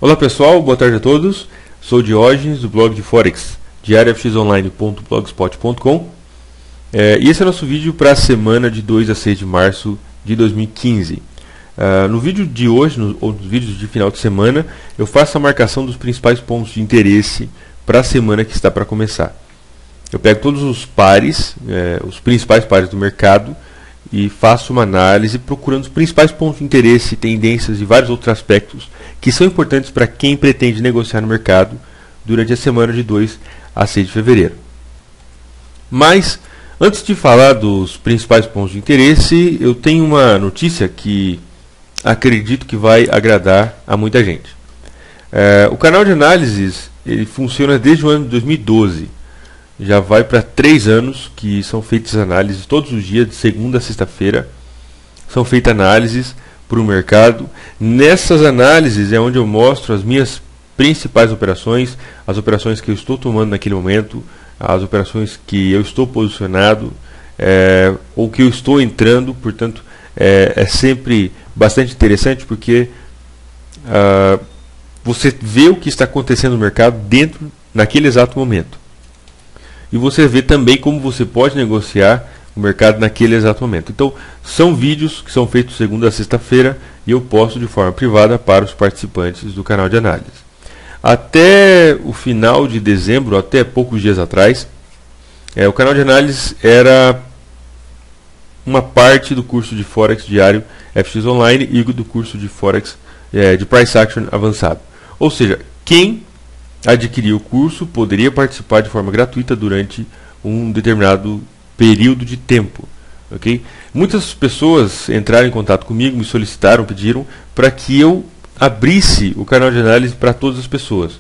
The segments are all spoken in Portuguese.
Olá pessoal, boa tarde a todos. Sou Diógenes do blog de Forex, diariofxonline.blogspot.com, e esse é o nosso vídeo para a semana de 2 a 6 de março de 2015. No vídeo de hoje, ou nos vídeos de final de semana, eu faço a marcação dos principais pontos de interesse para a semana que está para começar. Eu pego todos os pares, os principais pares do mercado, e faço uma análise procurando os principais pontos de interesse, tendências e vários outros aspectos que são importantes para quem pretende negociar no mercado durante a semana de 2 a 6 de fevereiro. Mas, antes de falar dos principais pontos de interesse, eu tenho uma notícia que acredito que vai agradar a muita gente. O canal de análises ele funciona desde o ano de 2012. Já vai para 3 anos que são feitas análises todos os dias, de segunda a sexta-feira. São feitas análises para o mercado. Nessas análises é onde eu mostro as minhas principais operações, as operações que eu estou tomando naquele momento, as operações que eu estou posicionado, ou que eu estou entrando. Portanto, é sempre bastante interessante porque você vê o que está acontecendo no mercado naquele exato momento. E você vê também como você pode negociar o mercado naquele exato momento. Então, são vídeos que são feitos segunda a sexta-feira e eu posto de forma privada para os participantes do canal de análise. Até o final de dezembro, até poucos dias atrás, o canal de análise era uma parte do curso de Forex diário FX Online e do curso de Forex de Price Action avançado. Ou seja, quem adquirir o curso poderia participar de forma gratuita durante um determinado período de tempo. Okay? Muitas pessoas entraram em contato comigo, me solicitaram, pediram para que eu abrisse o canal de análise para todas as pessoas.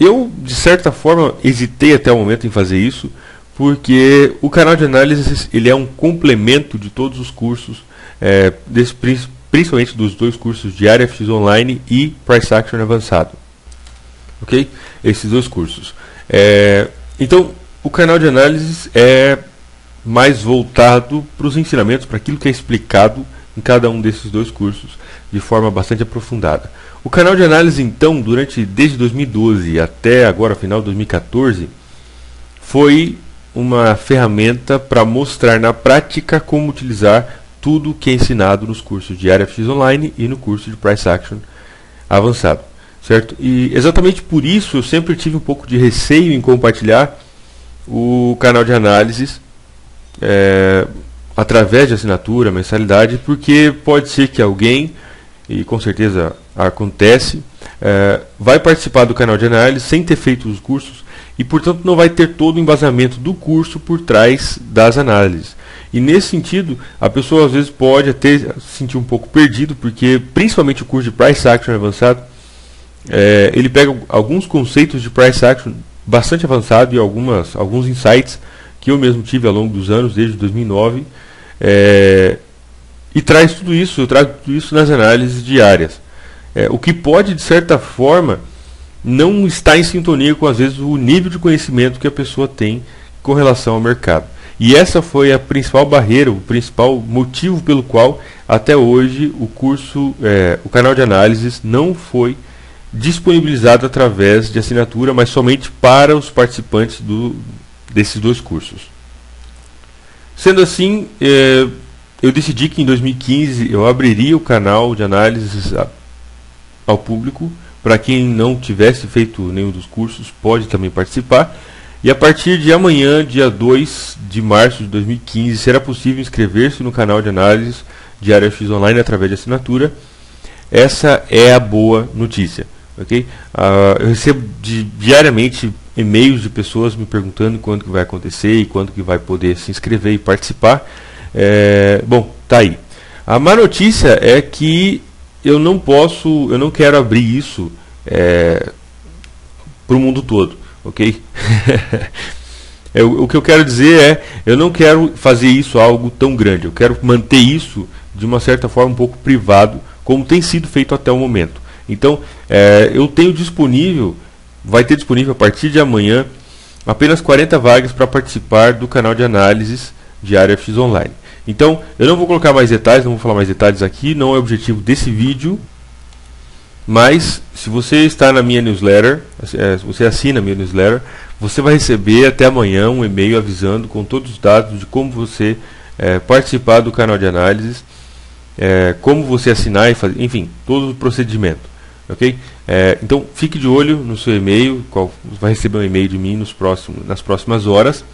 Eu, de certa forma, hesitei até o momento em fazer isso, porque o canal de análise ele é um complemento de todos os cursos, principalmente dos dois cursos de FX Online e Price Action avançado. Okay? Esses dois cursos. Então, o canal de análise é mais voltado para os ensinamentos, para aquilo que é explicado em cada um desses dois cursos, de forma bastante aprofundada. O canal de análise, então, desde 2012 até agora, final de 2014, foi uma ferramenta para mostrar na prática como utilizar tudo o que é ensinado nos cursos de FX Online e no curso de Price Action avançado. Certo? E exatamente por isso eu sempre tive um pouco de receio em compartilhar o canal de análises através de assinatura, mensalidade, porque pode ser que alguém, e com certeza acontece, vai participar do canal de análise sem ter feito os cursos e, portanto, não vai ter todo o embasamento do curso por trás das análises. E nesse sentido, a pessoa às vezes pode até se sentir um pouco perdido, porque principalmente o curso de Price Action avançado, ele pega alguns conceitos de Price Action bastante avançado e alguns insights que eu mesmo tive ao longo dos anos, desde 2009, e traz tudo isso, eu trago tudo isso nas análises diárias. O que pode, de certa forma, não estar em sintonia com, às vezes, o nível de conhecimento que a pessoa tem com relação ao mercado. E essa foi a principal barreira, o principal motivo pelo qual, até hoje, o canal de análises não foi disponibilizado através de assinatura, mas somente para os participantes desses dois cursos. Sendo assim, eu decidi que em 2015 eu abriria o canal de análises ao público. Para quem não tivesse feito nenhum dos cursos, pode também participar. E a partir de amanhã, dia 2 de março de 2015, será possível inscrever-se no canal de análises de FX Online através de assinatura. Essa é a boa notícia. Okay? Eu recebo diariamente e-mails de pessoas me perguntando quando que vai acontecer e quando que vai poder se inscrever e participar. Bom, tá aí. A má notícia é que eu não quero abrir isso para o mundo todo, ok? O que eu quero dizer eu não quero fazer isso algo tão grande. Eu quero manter isso de uma certa forma um pouco privado, como tem sido feito até o momento. Então, eu tenho vai ter disponível a partir de amanhã apenas 40 vagas para participar do canal de análises de FX Online. Então, eu não vou colocar mais detalhes, não vou falar mais detalhes aqui, não é o objetivo desse vídeo. Mas se você está na minha newsletter, se você assina a minha newsletter, você vai receber até amanhã um e-mail avisando com todos os dados de como você participar do canal de análises, como você assinar e fazer, enfim, todo o procedimento, ok? Então fique de olho no seu e-mail, vai receber um e-mail de mim nas próximas horas.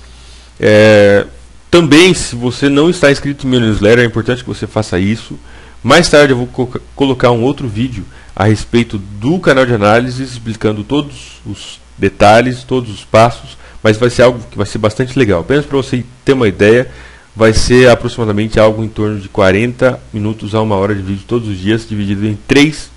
Também, se você não está inscrito em minha newsletter, é importante que você faça isso. Mais tarde eu vou colocar um outro vídeo a respeito do canal de análise, explicando todos os detalhes, todos os passos, mas vai ser algo que vai ser bastante legal. Apenas para você ter uma ideia, vai ser aproximadamente algo em torno de 40 minutos a 1 hora de vídeo todos os dias, dividido em 3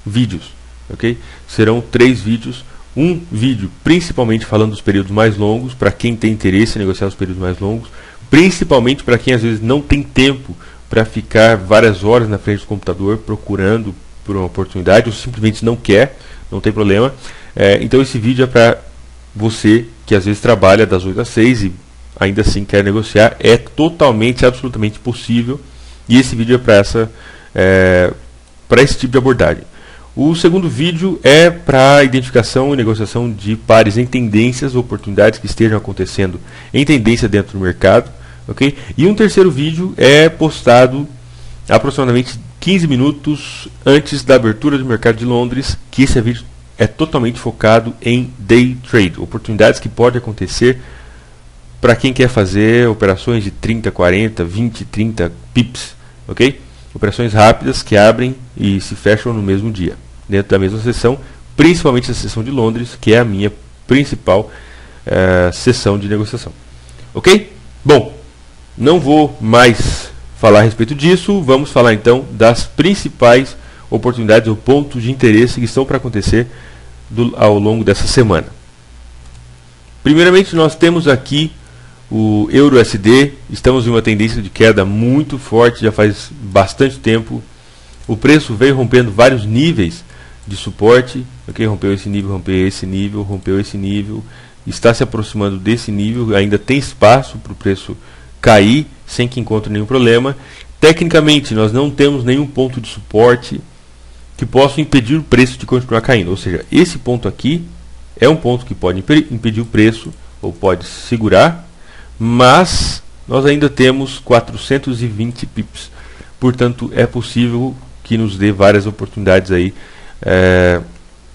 vídeos, ok? Serão 3 vídeos, um vídeo principalmente falando dos períodos mais longos, para quem tem interesse em negociar os períodos mais longos, principalmente para quem às vezes não tem tempo para ficar várias horas na frente do computador procurando por uma oportunidade, ou simplesmente não quer, não tem problema. Então esse vídeo é para você que às vezes trabalha das 8 às 6 e ainda assim quer negociar. É totalmente, absolutamente possível, e esse vídeo é para esse tipo de abordagem. O segundo vídeo é para identificação e negociação de pares em tendências, oportunidades que estejam acontecendo em tendência dentro do mercado. Okay? E um terceiro vídeo é postado aproximadamente 15 minutos antes da abertura do mercado de Londres, que esse vídeo é totalmente focado em day trade, oportunidades que podem acontecer para quem quer fazer operações de 30, 40, 20, 30 pips, ok? Operações rápidas que abrem e se fecham no mesmo dia, dentro da mesma sessão, principalmente a sessão de Londres, que é a minha principal sessão de negociação, ok? Bom, não vou mais falar a respeito disso, vamos falar então das principais oportunidades ou pontos de interesse que estão para acontecer ao longo dessa semana. Primeiramente, nós temos aqui o Euro-USD, estamos em uma tendência de queda muito forte, já faz bastante tempo. O preço veio rompendo vários níveis de suporte, okay? Rompeu esse nível, rompeu esse nível, rompeu esse nível, está se aproximando desse nível, ainda tem espaço para o preço cair sem que encontre nenhum problema. Tecnicamente, nós não temos nenhum ponto de suporte que possa impedir o preço de continuar caindo, ou seja, esse ponto aqui é um ponto que pode impedir o preço ou pode segurar, mas nós ainda temos 420 pips, portanto é possível que nos dê várias oportunidades aí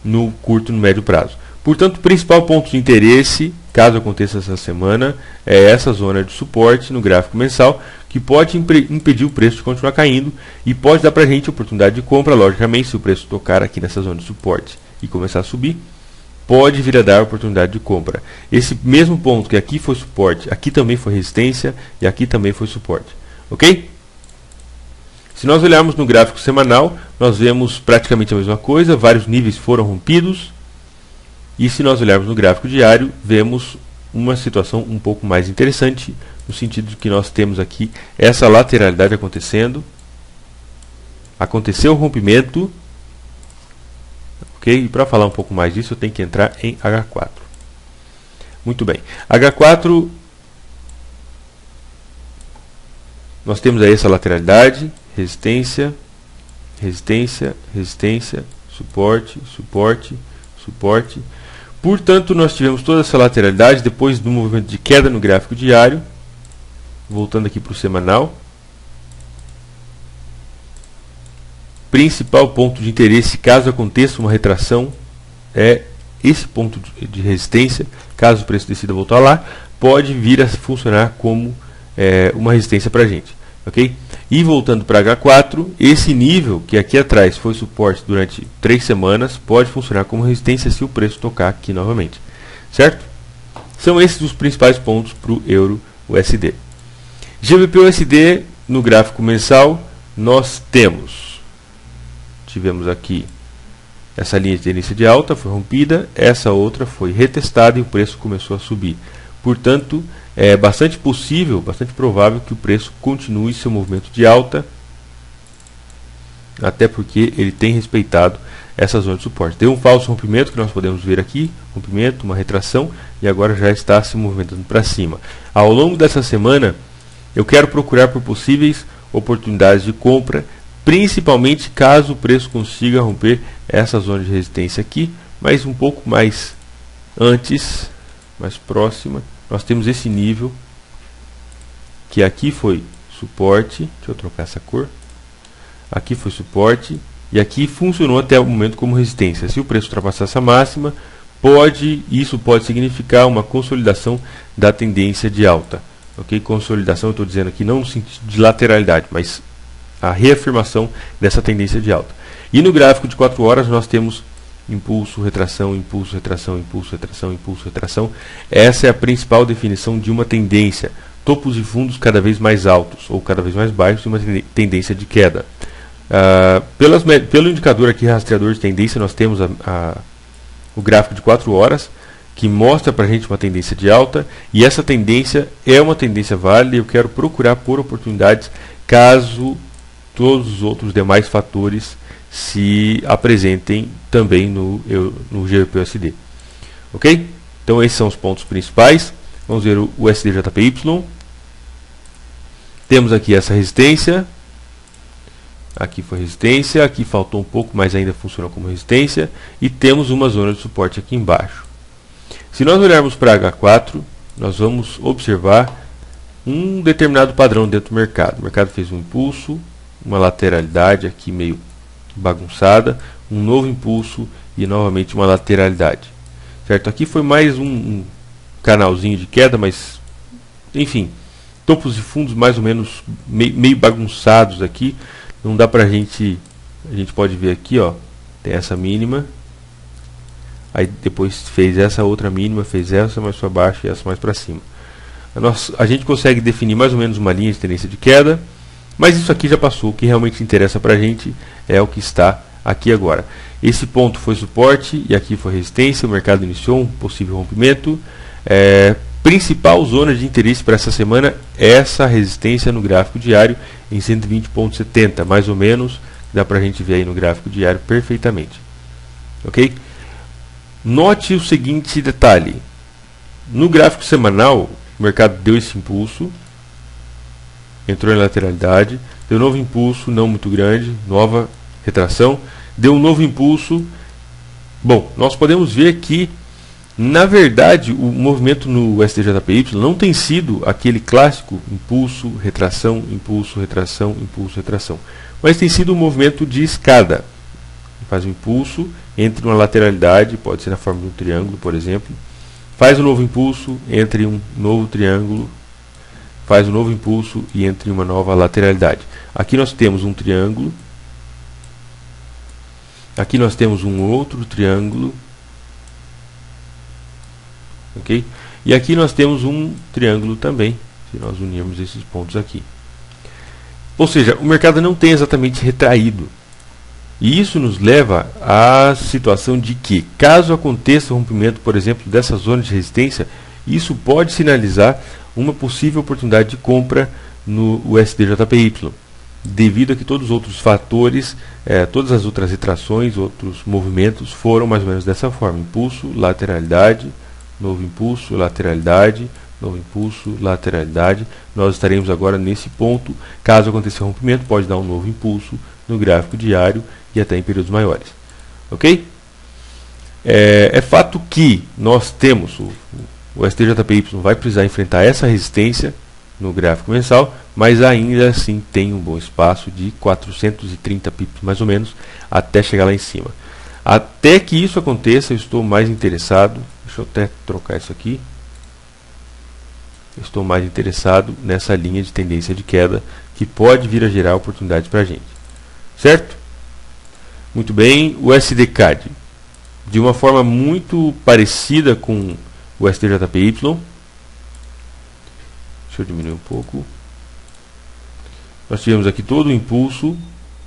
no curto e no médio prazo. Portanto, o principal ponto de interesse, caso aconteça essa semana, é essa zona de suporte no gráfico mensal, que pode impedir o preço de continuar caindo e pode dar para a gente oportunidade de compra. Logicamente, se o preço tocar aqui nessa zona de suporte e começar a subir, pode vir a dar oportunidade de compra. Esse mesmo ponto que aqui foi suporte, aqui também foi resistência e aqui também foi suporte, ok? Se nós olharmos no gráfico semanal, nós vemos praticamente a mesma coisa, vários níveis foram rompidos. E se nós olharmos no gráfico diário, vemos uma situação um pouco mais interessante, no sentido de que nós temos aqui essa lateralidade acontecendo. Aconteceu o rompimento, ok? E para falar um pouco mais disso, eu tenho que entrar em H4. Muito bem. H4, nós temos aí essa lateralidade, resistência, resistência, resistência, suporte, suporte, suporte. Portanto, nós tivemos toda essa lateralidade depois do movimento de queda no gráfico diário. Voltando aqui para o semanal. Principal ponto de interesse, caso aconteça uma retração, é esse ponto de resistência. Caso o preço decida voltar lá, pode vir a funcionar como uma resistência para a gente, ok? E voltando para H4, esse nível que aqui atrás foi suporte durante 3 semanas, pode funcionar como resistência se o preço tocar aqui novamente, certo? São esses os principais pontos para o Euro-USD. GBP-USD, no gráfico mensal, nós tivemos aqui essa linha de tendência de alta, foi rompida, essa outra foi retestada e o preço começou a subir. Portanto, é bastante possível, bastante provável que o preço continue seu movimento de alta, até porque ele tem respeitado essa zona de suporte. Deu um falso rompimento que nós podemos ver aqui, rompimento, uma retração, e agora já está se movimentando para cima. Ao longo dessa semana, eu quero procurar por possíveis oportunidades de compra, principalmente caso o preço consiga romper essa zona de resistência aqui, mas um pouco mais antes, mais próxima, nós temos esse nível, que aqui foi suporte, deixa eu trocar essa cor, aqui foi suporte, e aqui funcionou até o momento como resistência. Se o preço ultrapassar essa máxima, isso pode significar uma consolidação da tendência de alta. Ok? Consolidação, eu estou dizendo aqui não no sentido de lateralidade, mas a reafirmação dessa tendência de alta. E no gráfico de 4 horas nós temos impulso, retração, impulso, retração, impulso, retração, impulso, retração. Essa é a principal definição de uma tendência. Topos e fundos cada vez mais altos ou cada vez mais baixos e uma tendência de queda. Pelo indicador aqui, rastreador de tendência, nós temos o gráfico de 4 horas, que mostra para a gente uma tendência de alta, e essa tendência é uma tendência válida, e eu quero procurar por oportunidades caso todos os outros demais fatores se apresentem também no GBP/USD. Ok? Então esses são os pontos principais. Vamos ver o USD/JPY. Temos aqui essa resistência. Aqui foi resistência, aqui faltou um pouco, mas ainda funciona como resistência. E temos uma zona de suporte aqui embaixo. Se nós olharmos para H4, nós vamos observar um determinado padrão dentro do mercado. O mercado fez um impulso, uma lateralidade aqui meio bagunçada, um novo impulso e novamente uma lateralidade. Certo? Aqui foi mais um canalzinho de queda, mas enfim, topos e fundos mais ou menos meio bagunçados aqui. Não dá pra gente pode ver aqui, ó, tem essa mínima, aí depois fez essa outra mínima, fez essa mais para baixo e essa mais para cima. A gente consegue definir mais ou menos uma linha de tendência de queda, mas isso aqui já passou. O que realmente interessa pra gente é o que está aqui agora. Esse ponto foi suporte e aqui foi resistência. O mercado iniciou um possível rompimento. Principal zona de interesse para essa semana é essa resistência no gráfico diário em 120,70, mais ou menos, dá para a gente ver aí no gráfico diário perfeitamente. Ok? Note o seguinte detalhe: no gráfico semanal, o mercado deu esse impulso, entrou em lateralidade, deu um novo impulso, não muito grande, nova retração, deu um novo impulso. Bom, nós podemos ver que na verdade, o movimento no USD/JPY não tem sido aquele clássico impulso, retração, impulso, retração, impulso, retração. Mas tem sido um movimento de escada. Faz um impulso, entre uma lateralidade, pode ser na forma de um triângulo, por exemplo. Faz um novo impulso, entre um novo triângulo. Faz um novo impulso e entre uma nova lateralidade. Aqui nós temos um triângulo. Aqui nós temos um outro triângulo. Okay? E aqui nós temos um triângulo também, se nós unirmos esses pontos aqui. Ou seja, o mercado não tem exatamente retraído. E isso nos leva à situação de que, caso aconteça o rompimento, por exemplo, dessa zona de resistência, isso pode sinalizar uma possível oportunidade de compra no USD/JPY, devido a que todos os outros fatores, todas as outras retrações, outros movimentos foram mais ou menos dessa forma: impulso, lateralidade, novo impulso, lateralidade, novo impulso, lateralidade. Nós estaremos agora nesse ponto. Caso aconteça o rompimento, pode dar um novo impulso no gráfico diário e até em períodos maiores. Ok? É fato que nós temos o STJPY vai precisar enfrentar essa resistência no gráfico mensal, mas ainda assim tem um bom espaço de 430 pips mais ou menos até chegar lá em cima. Até que isso aconteça, eu estou mais interessado. Deixa eu até trocar isso aqui. Eu estou mais interessado nessa linha de tendência de queda que pode vir a gerar oportunidades para a gente. Certo? Muito bem. O USD/CAD, de uma forma muito parecida com o STJPY. Deixa eu diminuir um pouco. Nós tivemos aqui todo o impulso,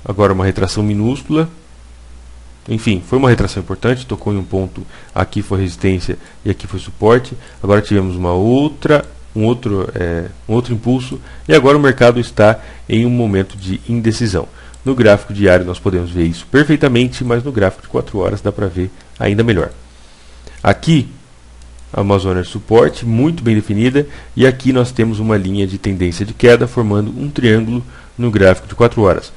agora uma retração minúscula. Enfim, foi uma retração importante, tocou em um ponto, aqui foi resistência e aqui foi suporte. Agora tivemos um outro impulso e agora o mercado está em um momento de indecisão. No gráfico diário nós podemos ver isso perfeitamente, mas no gráfico de 4 horas dá para ver ainda melhor. Aqui, uma zona de suporte muito bem definida, e aqui nós temos uma linha de tendência de queda formando um triângulo no gráfico de 4 horas.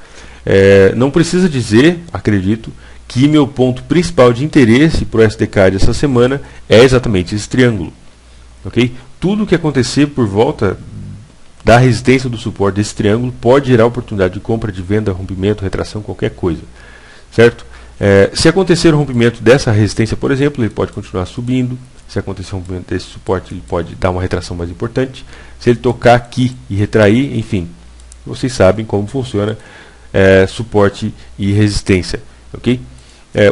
Não precisa dizer, acredito, que meu ponto principal de interesse para o SDK dessa semana é exatamente esse triângulo. Okay? Tudo o que acontecer por volta da resistência do suporte desse triângulo pode gerar oportunidade de compra, de venda, rompimento, retração, qualquer coisa. Certo? Se acontecer o rompimento dessa resistência, por exemplo, ele pode continuar subindo. Se acontecer o rompimento desse suporte, ele pode dar uma retração mais importante. Se ele tocar aqui e retrair, enfim, vocês sabem como funciona suporte e resistência. Okay?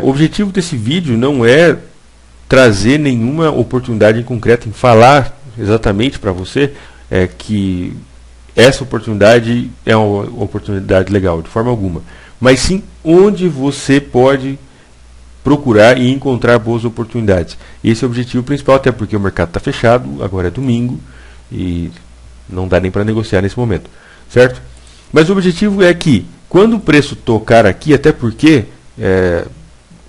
O objetivo desse vídeo não é trazer nenhuma oportunidade em concreto, em falar exatamente para você que essa oportunidade é uma oportunidade legal, de forma alguma. Mas sim onde você pode procurar e encontrar boas oportunidades. Esse é o objetivo principal, até porque o mercado está fechado, agora é domingo e não dá nem para negociar nesse momento, certo? Mas o objetivo é que quando o preço tocar aqui, até porque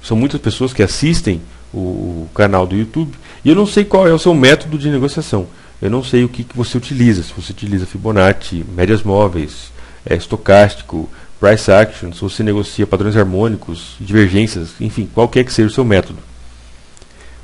são muitas pessoas que assistem o canal do YouTube e eu não sei qual é o seu método de negociação. Eu não sei o que você utiliza, se você utiliza Fibonacci, médias móveis, estocástico, price action, se você negocia padrões harmônicos, divergências, enfim, qualquer que seja o seu método.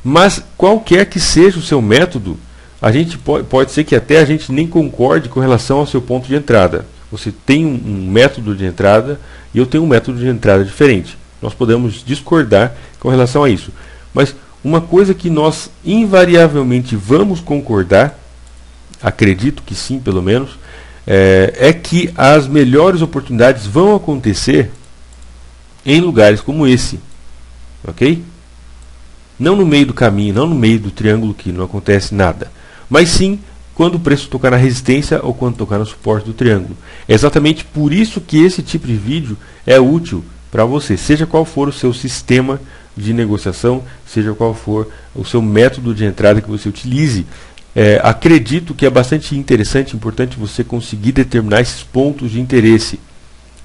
Mas qualquer que seja o seu método, a gente pode ser que até a gente nem concorde com relação ao seu ponto de entrada. Você tem um método de entrada e eu tenho um método de entrada diferente. Nós podemos discordar com relação a isso. Mas uma coisa que nós invariavelmente vamos concordar, acredito que sim, pelo menos, é que as melhores oportunidades vão acontecer em lugares como esse. Ok? Não no meio do caminho, não no meio do triângulo que não acontece nada. Mas sim quando o preço tocar na resistência ou quando tocar no suporte do triângulo. É exatamente por isso que esse tipo de vídeo é útil para você, seja qual for o seu sistema de negociação, seja qual for o seu método de entrada que você utilize. Acredito que é bastante interessante e importante você conseguir determinar esses pontos de interesse.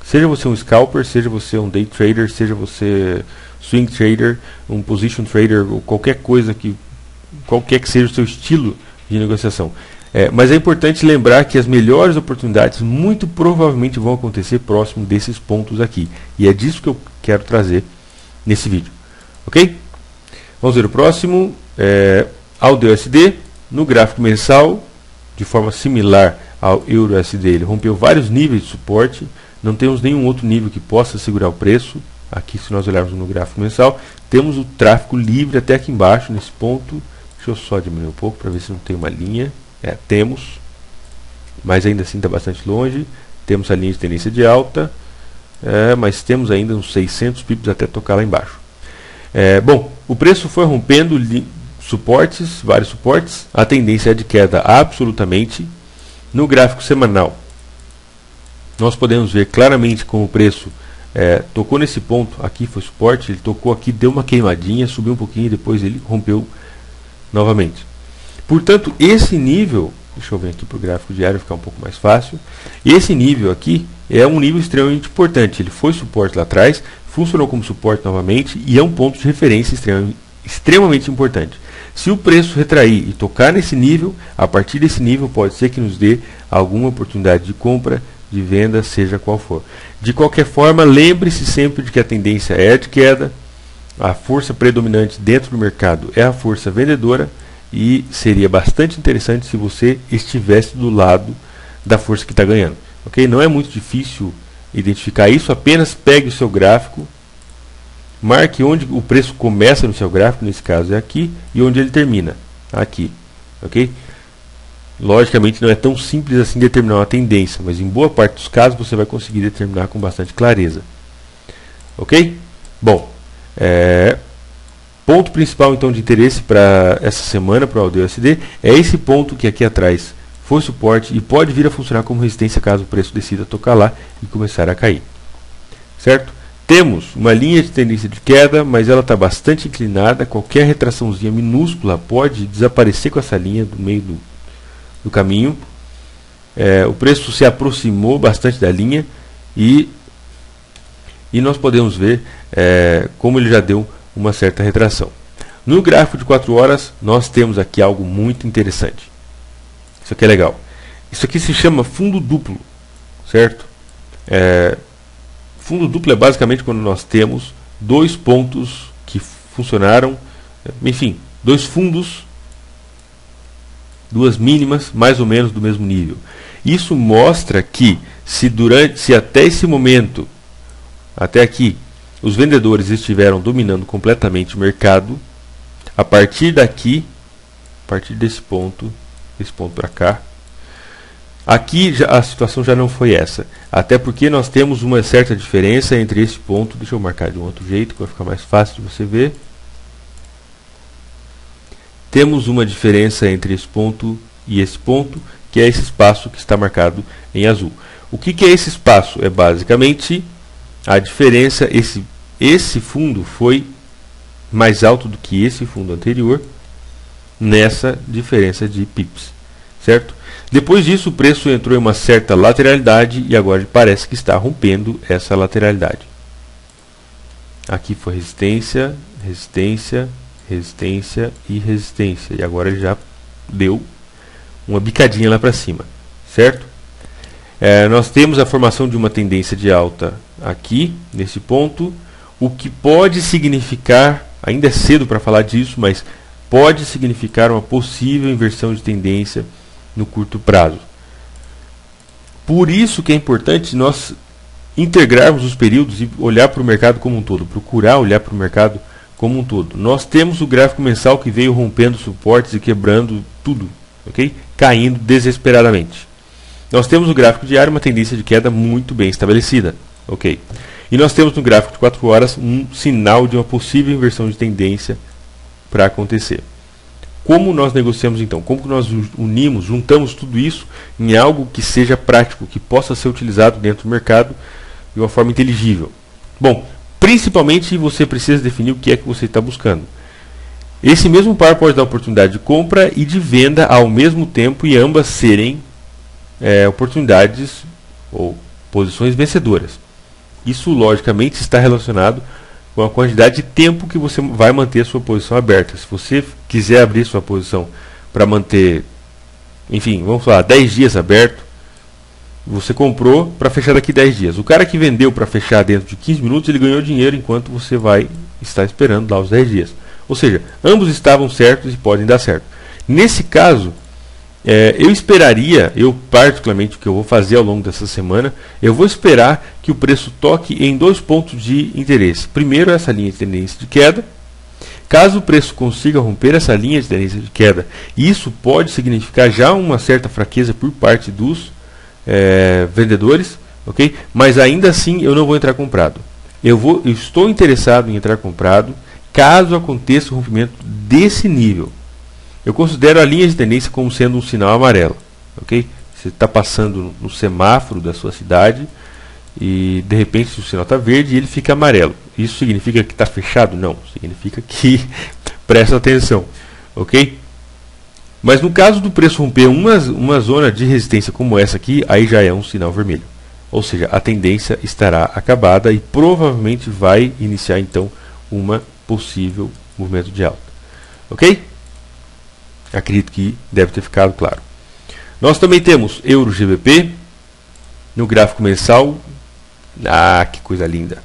Seja você um scalper, seja você um day trader, seja você swing trader, um position trader, ou qualquer que seja o seu estilo de negociação. Mas é importante lembrar que as melhores oportunidades muito provavelmente vão acontecer próximo desses pontos aqui. E é disso que eu quero trazer nesse vídeo. Ok? Vamos ver o próximo. AUD/USD. No gráfico mensal, de forma similar ao EUR/USD, ele rompeu vários níveis de suporte. Não temos nenhum outro nível que possa segurar o preço. Aqui, se nós olharmos no gráfico mensal, temos o tráfego livre até aqui embaixo, nesse ponto. Deixa eu só diminuir um pouco para ver se não tem uma linha. Temos, mas ainda assim está bastante longe. Temos a linha de tendência de alta, mas temos ainda uns 600 pips até tocar lá embaixo. Bom, o preço foi rompendo suportes, vários suportes. A tendência é de queda absolutamente. No gráfico semanal, nós podemos ver claramente como o preço tocou nesse ponto. Aqui foi suporte, ele tocou aqui, deu uma queimadinha, subiu um pouquinho e depois ele rompeu novamente. Portanto, esse nível, deixa eu ver aqui para o gráfico diário ficar um pouco mais fácil. Esse nível aqui é um nível extremamente importante. Ele foi suporte lá atrás, funcionou como suporte novamente e é um ponto de referência extremamente importante. Se o preço retrair e tocar nesse nível, a partir desse nível pode ser que nos dê alguma oportunidade de compra, de venda, seja qual for. De qualquer forma, lembre-se sempre de que a tendência é de queda, a força predominante dentro do mercado é a força vendedora e seria bastante interessante se você estivesse do lado da força que está ganhando. Okay? Não é muito difícil identificar isso, apenas pegue o seu gráfico, marque onde o preço começa no seu gráfico, nesse caso é aqui, e onde ele termina, aqui. Ok? Logicamente não é tão simples assim determinar uma tendência, mas em boa parte dos casos você vai conseguir determinar com bastante clareza. Ok? Bom, ponto principal então de interesse para essa semana para o AUD/USD é esse ponto que aqui atrás foi suporte e pode vir a funcionar como resistência caso o preço decida tocar lá e começar a cair. Certo? Temos uma linha de tendência de queda, mas ela está bastante inclinada. Qualquer retraçãozinha minúscula pode desaparecer com essa linha do meio do caminho. O preço se aproximou bastante da linha e nós podemos ver como ele já deu uma certa retração. No gráfico de 4 horas, nós temos aqui algo muito interessante. Isso aqui é legal. Isso aqui se chama fundo duplo, certo? Fundo duplo é basicamente quando nós temos dois pontos que funcionaram, enfim, dois fundos, duas mínimas mais ou menos do mesmo nível. Isso mostra que se até esse momento, até aqui, os vendedores estiveram dominando completamente o mercado, a partir daqui, a partir desse ponto para cá, aqui a situação já não foi essa. Até porque nós temos uma certa diferença entre esse ponto. Deixa eu marcar de um outro jeito, que vai ficar mais fácil de você ver. Temos uma diferença entre esse ponto e esse ponto, que é esse espaço que está marcado em azul. O que é esse espaço? É basicamente a diferença. Esse fundo foi mais alto do que esse fundo anterior nessa diferença de pips, certo? Depois disso, o preço entrou em uma certa lateralidade e agora parece que está rompendo essa lateralidade. Aqui foi resistência, resistência, resistência e resistência. E agora ele já deu uma bicadinha lá para cima, certo? Nós temos a formação de uma tendência de alta aqui, nesse ponto, o que pode significar, ainda é cedo para falar disso, mas pode significar uma possível inversão de tendência no curto prazo. Por isso que é importante nós integrarmos os períodos e olhar para o mercado como um todo, procurar olhar para o mercado como um todo. Nós temos o gráfico mensal que veio rompendo suportes e quebrando tudo, ok? Caindo desesperadamente. Nós temos o gráfico diário, uma tendência de queda muito bem estabelecida, ok? E nós temos no gráfico de 4 horas um sinal de uma possível inversão de tendência para acontecer. Como nós negociamos então? Como que nós unimos, juntamos tudo isso em algo que seja prático, que possa ser utilizado dentro do mercado de uma forma inteligível? Bom, principalmente você precisa definir o que é que você está buscando. Esse mesmo par pode dar oportunidade de compra e de venda ao mesmo tempo e ambas serem oportunidades ou posições vencedoras. Isso logicamente está relacionado com a quantidade de tempo que você vai manter a sua posição aberta. Se você quiser abrir sua posição para manter, enfim, vamos falar, 10 dias aberto, você comprou para fechar daqui 10 dias. O cara que vendeu para fechar dentro de 15 minutos, ele ganhou dinheiro enquanto você vai estar esperando lá os 10 dias. Ou seja, ambos estavam certos e podem dar certo. Nesse caso, eu esperaria, particularmente o que eu vou fazer ao longo dessa semana, eu vou esperar que o preço toque em dois pontos de interesse. Primeiro, essa linha de tendência de queda. Caso o preço consiga romper essa linha de tendência de queda, isso pode significar já uma certa fraqueza por parte dos vendedores, ok? Mas ainda assim eu não vou entrar comprado. Eu estou interessado em entrar comprado caso aconteça o rompimento desse nível. Eu considero a linha de tendência como sendo um sinal amarelo, ok? Você está passando no semáforo da sua cidade e de repente o sinal está verde e ele fica amarelo. Isso significa que está fechado? Não, significa que presta atenção, ok? Mas no caso do preço romper uma zona de resistência como essa aqui, aí já é um sinal vermelho. Ou seja, a tendência estará acabada e provavelmente vai iniciar então uma possível movimento de alta, ok? Acredito que deve ter ficado claro. Nós também temos Euro GBP no gráfico mensal. Ah, que coisa linda.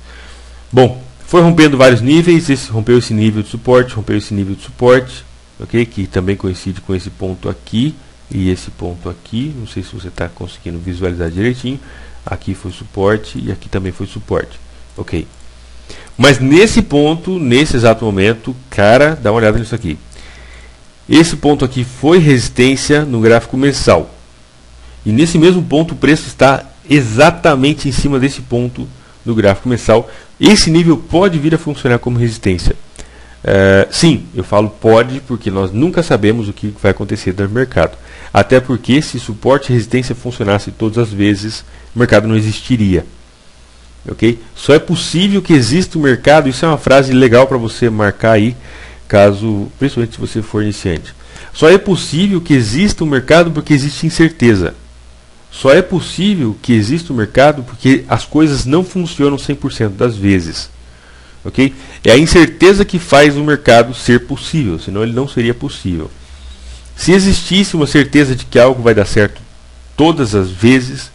Bom, foi rompendo vários níveis. Rompeu esse nível de suporte, rompeu esse nível de suporte, ok? Que também coincide com esse ponto aqui e esse ponto aqui. Não sei se você está conseguindo visualizar direitinho. Aqui foi suporte e aqui também foi suporte, ok? Mas nesse ponto, nesse exato momento, cara, dá uma olhada nisso aqui. Esse ponto aqui foi resistência no gráfico mensal. E nesse mesmo ponto o preço está exatamente em cima desse ponto do gráfico mensal. Esse nível pode vir a funcionar como resistência. Sim, eu falo pode porque nós nunca sabemos o que vai acontecer no mercado. Até porque se suporte e resistência funcionasse todas as vezes, o mercado não existiria. Ok? Só é possível que exista um mercado, isso é uma frase legal para você marcar aí, principalmente se você for iniciante. Só é possível que exista um mercado porque existe incerteza. Só é possível que exista um mercado porque as coisas não funcionam 100% das vezes. Ok? É a incerteza que faz o mercado ser possível, senão ele não seria possível. Se existisse uma certeza de que algo vai dar certo todas as vezes,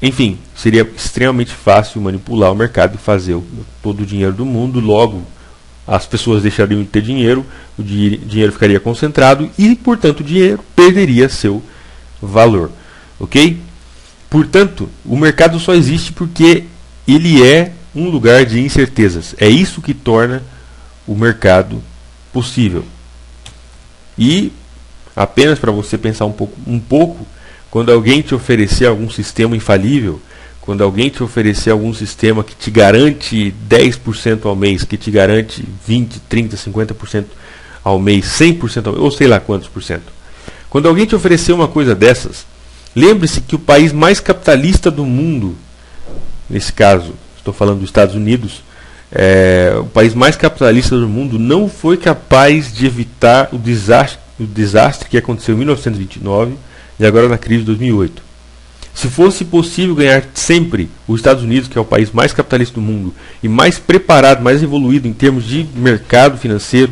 enfim, seria extremamente fácil manipular o mercado e fazer todo o dinheiro do mundo. Logo, as pessoas deixariam de ter dinheiro, o dinheiro ficaria concentrado e, portanto, o dinheiro perderia seu valor. Ok? Portanto, o mercado só existe porque ele é um lugar de incertezas. É isso que torna o mercado possível. E, apenas para você pensar um pouco, quando alguém te oferecer algum sistema infalível, quando alguém te oferecer algum sistema que te garante 10% ao mês, que te garante 20, 30, 50% ao mês, 100% ao mês, ou sei lá quantos por cento. Quando alguém te oferecer uma coisa dessas, lembre-se que o país mais capitalista do mundo, nesse caso, estou falando dos Estados Unidos, o país mais capitalista do mundo não foi capaz de evitar o desastre que aconteceu em 1929 e agora na crise de 2008. Se fosse possível ganhar sempre os Estados Unidos, que é o país mais capitalista do mundo e mais preparado, mais evoluído em termos de mercado financeiro,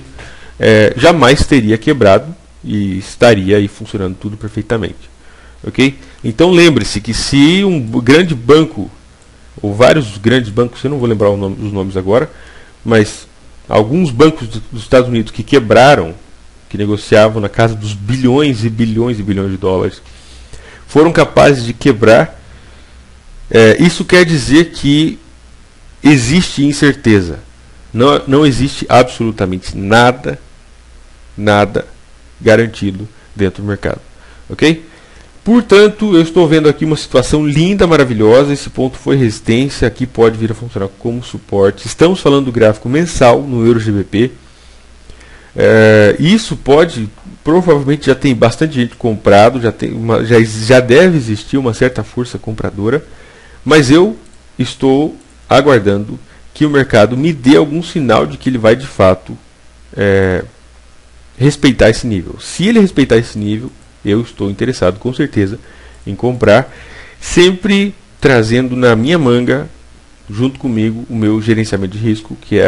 jamais teria quebrado e estaria aí funcionando tudo perfeitamente. Ok? Então lembre-se que se um grande banco, ou vários grandes bancos, eu não vou lembrar os nomes agora, mas alguns bancos dos Estados Unidos que quebraram, que negociavam na casa dos bilhões e bilhões e bilhões de dólares, foram capazes de quebrar, isso quer dizer que existe incerteza. Não existe absolutamente nada garantido dentro do mercado. Ok? Portanto, eu estou vendo aqui uma situação linda, maravilhosa. Esse ponto foi resistência, aqui pode vir a funcionar como suporte. Estamos falando do gráfico mensal no EuroGBP. Isso pode, provavelmente já tem bastante gente comprado, já deve existir uma certa força compradora, mas eu estou aguardando que o mercado me dê algum sinal de que ele vai de fato respeitar esse nível. Se ele respeitar esse nível, eu estou interessado com certeza em comprar, sempre trazendo na minha manga, junto comigo, o meu gerenciamento de risco, que é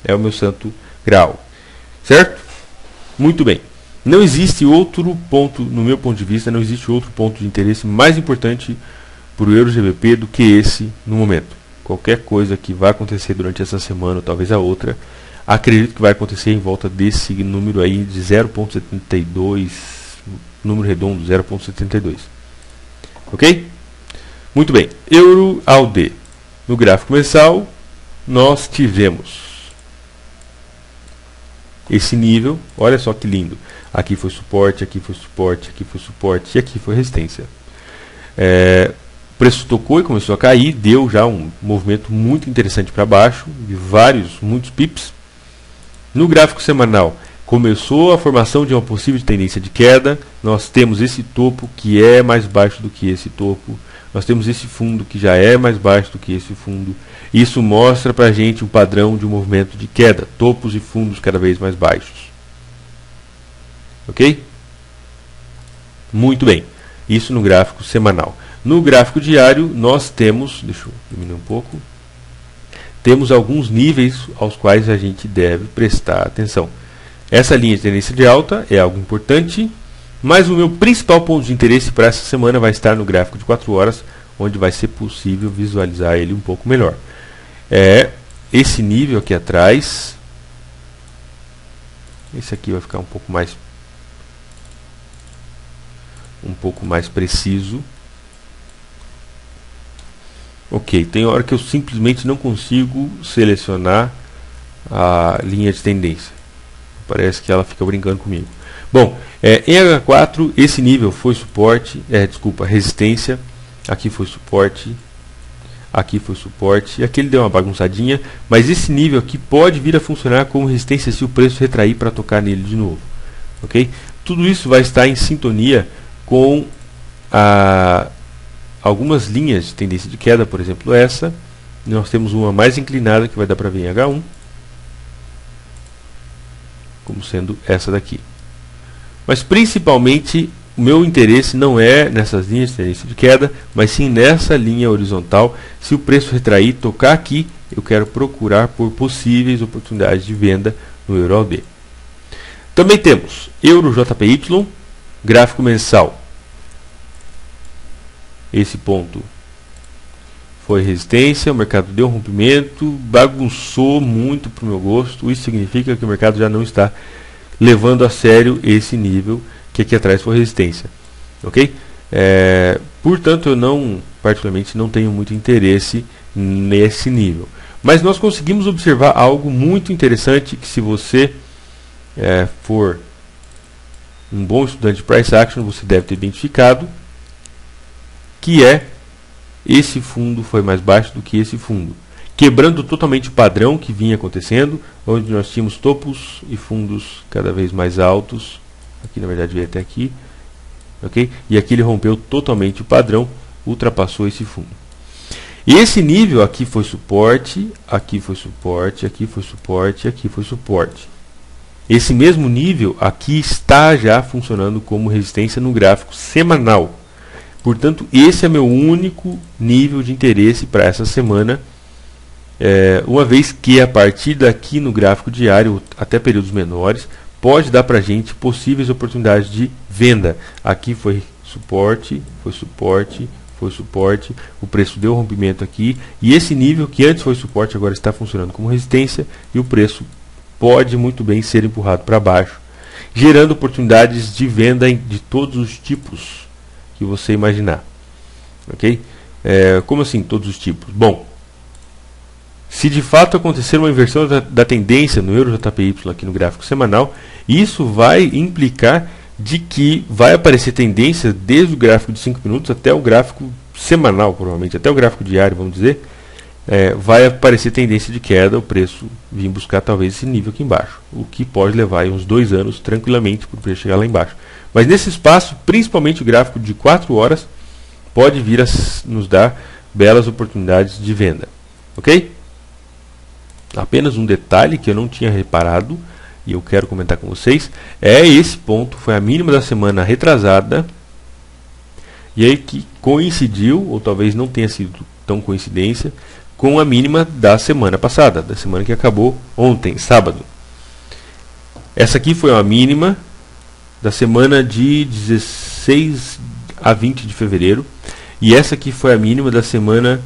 é o meu santo grau. Certo? Muito bem. Não existe outro ponto, no meu ponto de vista, não existe outro ponto de interesse mais importante para o EuroGBP do que esse no momento. Qualquer coisa que vai acontecer durante essa semana, ou talvez a outra, acredito que vai acontecer em volta desse número aí de 0,72, número redondo, 0,72. Ok? Muito bem. Euro AUD. No gráfico mensal, nós tivemos esse nível, olha só que lindo. Aqui foi suporte, aqui foi suporte, aqui foi suporte e aqui foi resistência. O preço tocou e começou a cair, deu já um movimento muito interessante para baixo, de muitos pips. No gráfico semanal, começou a formação de uma possível tendência de queda. Nós temos esse topo que é mais baixo do que esse topo. Nós temos esse fundo que já é mais baixo do que esse fundo. Isso mostra para a gente um padrão de um movimento de queda, topos e fundos cada vez mais baixos. Ok? Muito bem. Isso no gráfico semanal. No gráfico diário, nós temos, deixa eu diminuir um pouco, temos alguns níveis aos quais a gente deve prestar atenção. Essa linha de tendência de alta é algo importante, mas o meu principal ponto de interesse para essa semana vai estar no gráfico de 4 horas, onde vai ser possível visualizar ele um pouco melhor. Esse nível aqui atrás, esse aqui vai ficar um pouco mais preciso. Ok, tem hora que eu simplesmente não consigo selecionar a linha de tendência. Parece que ela fica brincando comigo. Bom, em H4 esse nível foi suporte, resistência. Aqui foi suporte, aqui foi suporte, e aqui ele deu uma bagunçadinha, mas esse nível aqui pode vir a funcionar como resistência se o preço retrair para tocar nele de novo. Ok? Tudo isso vai estar em sintonia com algumas linhas de tendência de queda, por exemplo essa. Nós temos uma mais inclinada que vai dar para ver em H1, como sendo essa daqui. Mas principalmente o meu interesse não é nessas linhas de tendência de queda, mas sim nessa linha horizontal. Se o preço retrair, tocar aqui, eu quero procurar por possíveis oportunidades de venda no EuroAUD. Também temos EuroJPY, gráfico mensal. esse ponto foi resistência, o mercado deu um rompimento, bagunçou muito para o meu gosto. Isso significa que o mercado já não está levando a sério esse nível que aqui atrás foi resistência, ok? Portanto, eu particularmente não tenho muito interesse nesse nível. Mas nós conseguimos observar algo muito interessante, que se você for um bom estudante de Price Action, você deve ter identificado, que esse fundo foi mais baixo do que esse fundo, quebrando totalmente o padrão que vinha acontecendo, onde nós tínhamos topos e fundos cada vez mais altos. Aqui na verdade veio até aqui, ok? E aqui ele rompeu totalmente o padrão, ultrapassou esse fundo. E esse nível aqui foi suporte, aqui foi suporte, aqui foi suporte, aqui foi suporte. Esse mesmo nível aqui está já funcionando como resistência no gráfico semanal. Portanto, esse é meu único nível de interesse para essa semana, uma vez que a partir daqui no gráfico diário, até períodos menores, pode dar para a gente possíveis oportunidades de venda. Aqui foi suporte, foi suporte, foi suporte, o preço deu rompimento aqui, e esse nível que antes foi suporte agora está funcionando como resistência, e o preço pode muito bem ser empurrado para baixo, gerando oportunidades de venda de todos os tipos que você imaginar, ok? Como assim todos os tipos? Bom, se de fato acontecer uma inversão da tendência no EURO-JPY aqui no gráfico semanal, isso vai implicar de que vai aparecer tendência desde o gráfico de 5 minutos até o gráfico semanal, provavelmente, até o gráfico diário, vamos dizer, vai aparecer tendência de queda, o preço vir buscar talvez esse nível aqui embaixo, o que pode levar aí uns 2 anos tranquilamente para o preço chegar lá embaixo. Mas nesse espaço, principalmente o gráfico de 4 horas, pode vir a nos dar belas oportunidades de venda, ok? Apenas um detalhe que eu não tinha reparado e eu quero comentar com vocês, esse ponto foi a mínima da semana retrasada, e aí que coincidiu, ou talvez não tenha sido tão coincidência, com a mínima da semana passada, da semana que acabou ontem, sábado. Essa aqui foi uma mínima da semana de 16 a 20 de fevereiro, e essa aqui foi a mínima da semana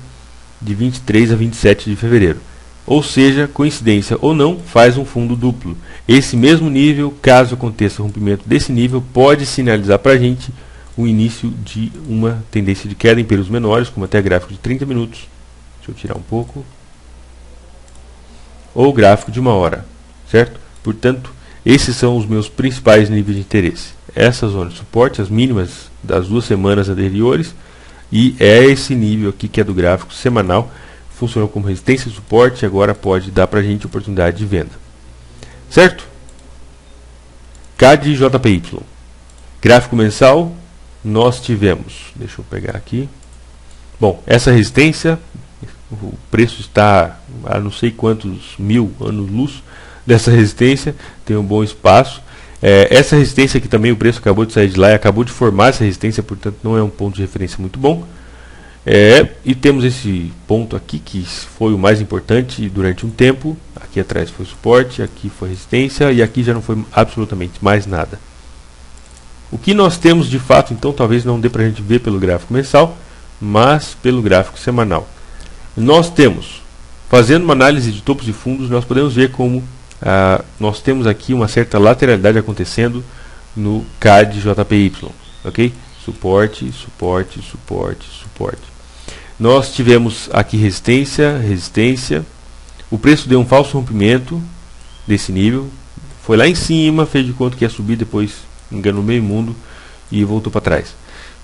de 23 a 27 de fevereiro. Ou seja, coincidência ou não, faz um fundo duplo. Esse mesmo nível, caso aconteça o rompimento desse nível, pode sinalizar para a gente o início de uma tendência de queda em períodos menores, como até gráfico de 30 minutos. Deixa eu tirar um pouco. Ou gráfico de 1 hora, certo? Portanto, esses são os meus principais níveis de interesse. Essa zona de suporte, as mínimas das 2 semanas anteriores, e esse nível aqui que é do gráfico semanal, funcionou como resistência e suporte, e agora pode dar para a gente oportunidade de venda. Certo? CAD-JPY. Gráfico mensal, nós tivemos, deixa eu pegar aqui. Bom, essa resistência, o preço está a não sei quantos mil anos-luz dessa resistência, tem um bom espaço. Essa resistência aqui também, o preço acabou de sair de lá e acabou de formar essa resistência, portanto não é um ponto de referência muito bom. E temos esse ponto aqui que foi o mais importante durante um tempo. Aqui atrás foi suporte, aqui foi resistência e aqui já não foi absolutamente mais nada. O que nós temos de fato, então, talvez não dê para a gente ver pelo gráfico mensal, mas pelo gráfico semanal. Nós temos, fazendo uma análise de topos e fundos, nós podemos ver como nós temos aqui uma certa lateralidade acontecendo no CAD-JPY, ok? Suporte, suporte, suporte, suporte. Nós tivemos aqui resistência, resistência. O preço deu um falso rompimento desse nível. Foi lá em cima, fez de conta que ia subir, depois enganou meio mundo e voltou para trás.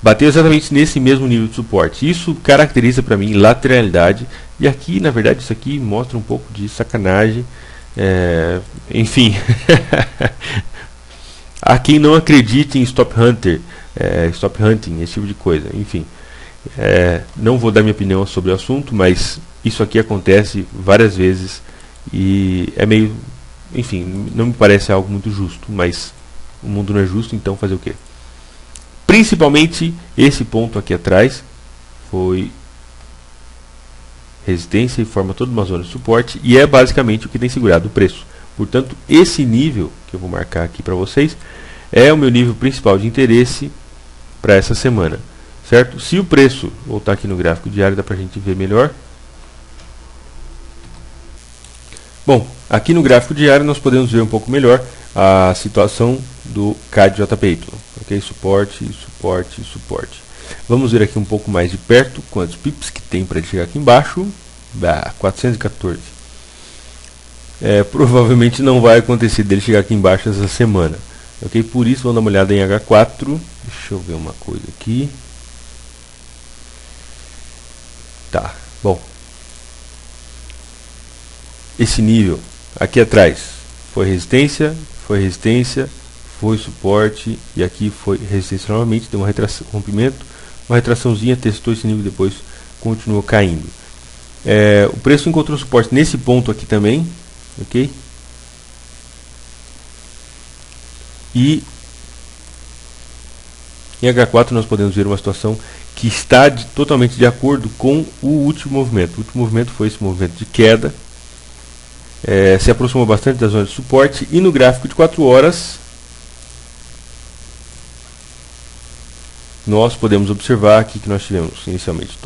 Bateu exatamente nesse mesmo nível de suporte. Isso caracteriza para mim lateralidade. E aqui, na verdade, isso aqui mostra um pouco de sacanagem. Enfim. Há quem não acredite em stop hunting, esse tipo de coisa. Enfim. Não vou dar minha opinião sobre o assunto, mas isso aqui acontece várias vezes e é meio, enfim, não me parece algo muito justo, mas o mundo não é justo, então fazer o quê? Principalmente esse ponto aqui atrás foi resistência e forma toda uma zona de suporte e é basicamente o que tem segurado o preço. Portanto, esse nível que eu vou marcar aqui para vocês é o meu nível principal de interesse para essa semana. certo? Se o preço, voltar aqui no gráfico diário, dá para a gente ver melhor. Bom, aqui no gráfico diário nós podemos ver um pouco melhor a situação do CAD-JPY, ok? Suporte, suporte, suporte. Vamos ver aqui um pouco mais de perto quantos pips que tem para ele chegar aqui embaixo. 414. Provavelmente não vai acontecer dele chegar aqui embaixo essa semana, ok? Por isso vamos dar uma olhada em H4. Deixa eu ver uma coisa aqui. Tá, bom. Esse nível aqui atrás foi resistência, foi suporte e aqui foi resistência novamente, deu uma retração, rompimento, uma retraçãozinha, testou esse nível e depois continuou caindo. O preço encontrou suporte nesse ponto aqui também, ok? E em H4 nós podemos ver uma situação que está totalmente de acordo com o último movimento. O último movimento foi esse movimento de queda. Se aproximou bastante da zona de suporte, e no gráfico de 4 horas nós podemos observar aqui que nós tivemos inicialmente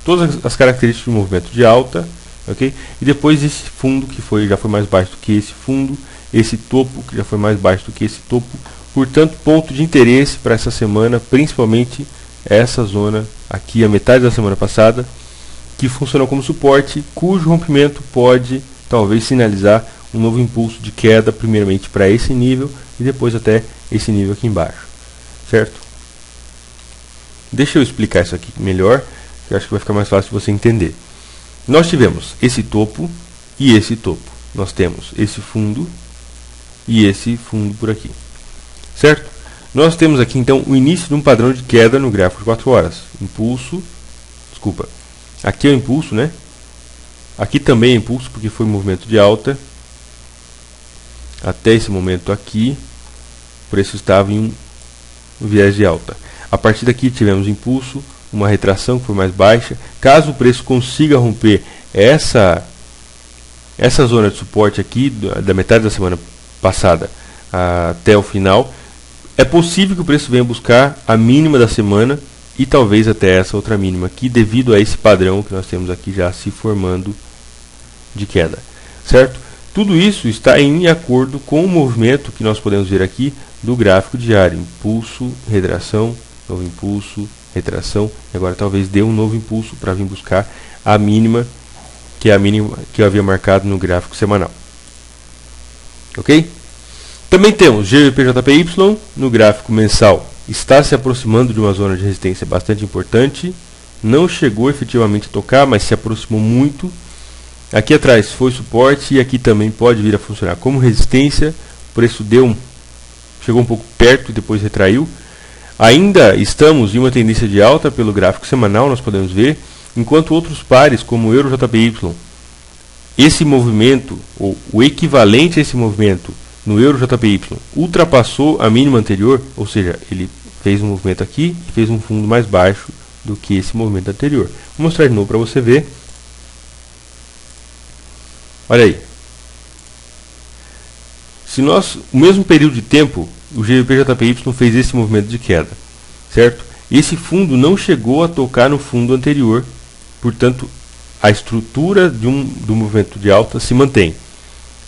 todas as características de movimento de alta, ok? E depois esse fundo que já foi mais baixo do que esse fundo, esse topo que já foi mais baixo do que esse topo. Portanto, ponto de interesse para essa semana, principalmente essa zona aqui, a metade da semana passada, que funcionou como suporte, cujo rompimento pode talvez sinalizar um novo impulso de queda, primeiramente para esse nível e depois até esse nível aqui embaixo, certo? Deixa eu explicar isso aqui melhor, que eu acho que vai ficar mais fácil de você entender. Nós tivemos esse topo e esse topo. Nós temos esse fundo e esse fundo por aqui, certo? Nós temos aqui então o início de um padrão de queda no gráfico de 4 horas. Aqui é o impulso, né? Aqui também é impulso, porque foi um movimento de alta. Até esse momento aqui, o preço estava em um viés de alta. A partir daqui tivemos impulso, uma retração que foi mais baixa. Caso o preço consiga romper essa zona de suporte aqui, da metade da semana passada até o final, é possível que o preço venha buscar a mínima da semana, e talvez até essa outra mínima aqui, devido a esse padrão que nós temos aqui já se formando de queda, certo? Tudo isso está em acordo com o movimento que nós podemos ver aqui do gráfico diário. Impulso, retração, novo impulso, retração, e agora talvez dê um novo impulso para vir buscar a mínima, que é a mínima que eu havia marcado no gráfico semanal, ok? Também temos GBP/JPY no gráfico mensal. Está se aproximando de uma zona de resistência bastante importante. Não chegou efetivamente a tocar, mas se aproximou muito. Aqui atrás foi suporte e aqui também pode vir a funcionar como resistência. O preço chegou um pouco perto e depois retraiu. Ainda estamos em uma tendência de alta pelo gráfico semanal, nós podemos ver, enquanto outros pares como o EUR/JPY, esse movimento, ou o equivalente a esse movimento no EUR/JPY, ultrapassou a mínima anterior, ou seja, ele fez um movimento aqui e fez um fundo mais baixo do que esse movimento anterior. Vou mostrar de novo para você ver. Olha aí. O mesmo período de tempo, o GBP/JPY fez esse movimento de queda, certo? Esse fundo não chegou a tocar no fundo anterior, portanto, a estrutura do movimento de alta se mantém.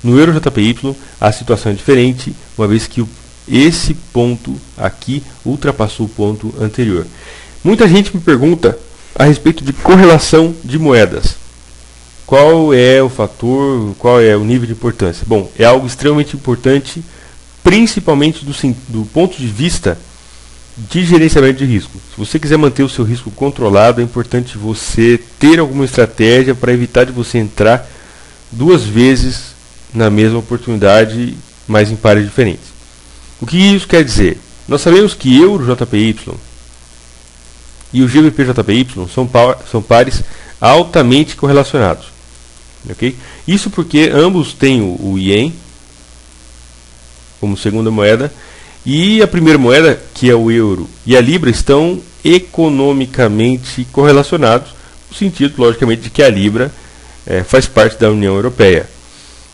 No EUR/JPY a situação é diferente, uma vez que esse ponto aqui ultrapassou o ponto anterior. Muita gente me pergunta a respeito de correlação de moedas. Qual é o fator, qual é o nível de importância? Bom, é algo extremamente importante, principalmente do ponto de vista de gerenciamento de risco. Se você quiser manter o seu risco controlado, é importante você ter alguma estratégia para evitar de você entrar duas vezes na mesma oportunidade, mas em pares diferentes. O que isso quer dizer? Nós sabemos que EUR/JPY e o GBP/JPY são pares altamente correlacionados, ok? Isso porque ambos têm o Yen como segunda moeda, e a primeira moeda, que é o euro, e a libra estão economicamente correlacionados, no sentido, logicamente, de que a libra faz parte da União Europeia.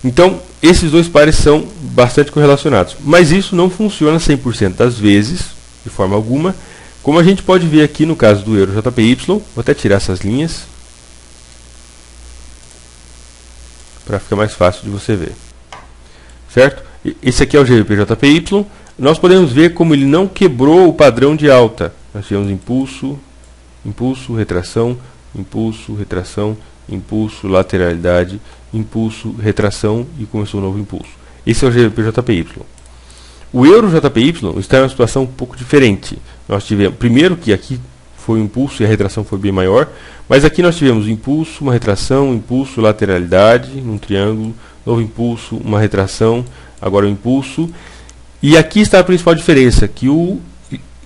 Então, esses dois pares são bastante correlacionados. Mas isso não funciona 100% das vezes, de forma alguma, Como a gente pode ver aqui no caso do euro JPY, vou até tirar essas linhas para ficar mais fácil de você ver, certo? Esse aqui é o GBP-JPY. Nós podemos ver como ele não quebrou o padrão de alta. Nós tivemos impulso, impulso, retração, impulso, retração, impulso, lateralidade, impulso, retração e começou um novo impulso. Esse é o GBP-JPY. O euro-JPY está em uma situação um pouco diferente. Nós tivemos, primeiro que aqui foi o impulso e a retração foi bem maior, mas aqui nós tivemos impulso, uma retração, impulso, lateralidade, num triângulo, novo impulso, uma retração, agora o impulso. E aqui está a principal diferença, que o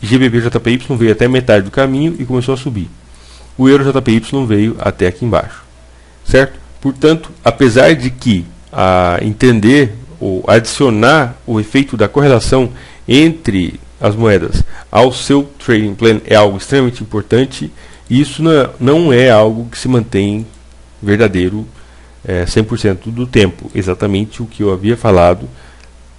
GBP-JPY veio até metade do caminho e começou a subir. O euro-JPY veio até aqui embaixo, certo? Portanto, apesar de que entender ou adicionar o efeito da correlação entre as moedas ao seu trading plan é algo extremamente importante, isso não é algo que se mantém verdadeiro 100% do tempo. Exatamente o que eu havia falado